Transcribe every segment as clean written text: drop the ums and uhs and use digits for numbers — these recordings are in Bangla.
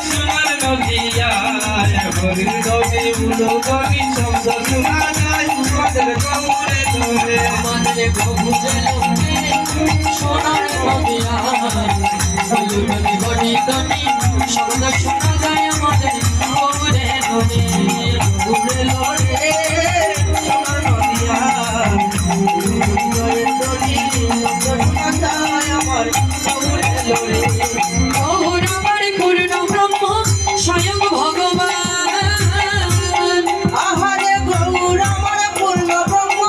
সোনার নদিয়ায় হরি নদী উলগনি শব্দ শোনা যায় আমাদের গৌরে ধরে আমাদের গৌরে লোরে সোনার নদিয়ায় উলগনি গনি শব্দ শোনা যায় আমাদের গৌরে ধরে গৌরে লোরে সোনার নদিয়ায় উলগনি শব্দ শোনা যায় আমার গৌরে লোরে গৌর আমার পূর্ণ ব্রহ্ম স্বয়ং ভগবান আহারে গৌর আমার পূর্ণ ব্রহ্ম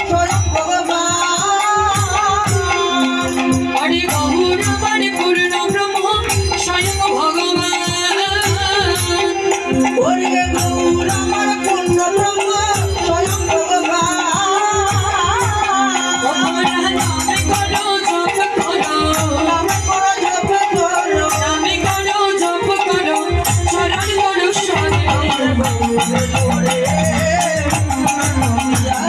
স্বয়ং ভগবান হরে গৌর আমার পূর্ণ ব্রহ্ম স্বয়ং ভগবান ওরে গৌর আমার পূর্ণ ব্রহ্ম স্বয়ং ভগবান ভগবান নামে করো জপ করো নামে করো জপ করো নামে করো জপ করো চরণ করো শরণে গৌরে লোরে সোনার নদিয়া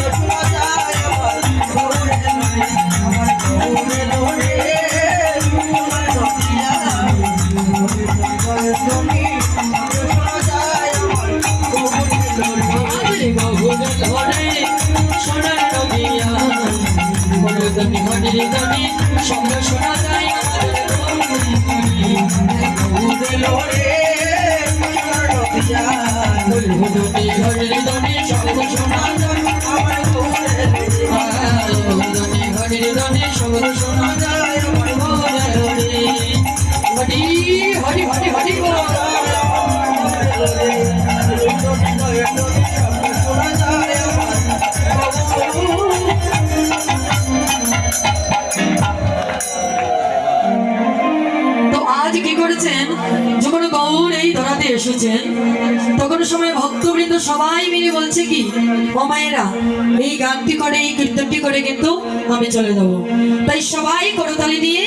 শোনা যায় আমার গৌরে লোরে আমার গৌরে লোরে সোনার নদিয়া শোনা যায় আমার গৌরে লোরে আমাদের গৌর ধরে সোনার নদিয়া হলুদনি ঘটির গনি শব্দ শোনা যায় আমাদের গৌরে লোরে সোনার নদিয়া হলুদনি ঘটির গনি শব্দ শোনা যায় আমার গৌরে লোরে হলুদনি ঘটির গনি শব্দ শোনা যায় আমার গৌর ধরে হরি হরি হরি হরি বল তো আজ কি করেছেন যখন গৌর এই ধরাতে এসেছেন তখন সময় ভক্তবৃন্দ সবাই মিলে বলছে কি ও মায়েরা এই গানটি করে এই কীর্তনটি করে কিন্তু আমি চলে যাবো তাই সবাই করতালি দিয়ে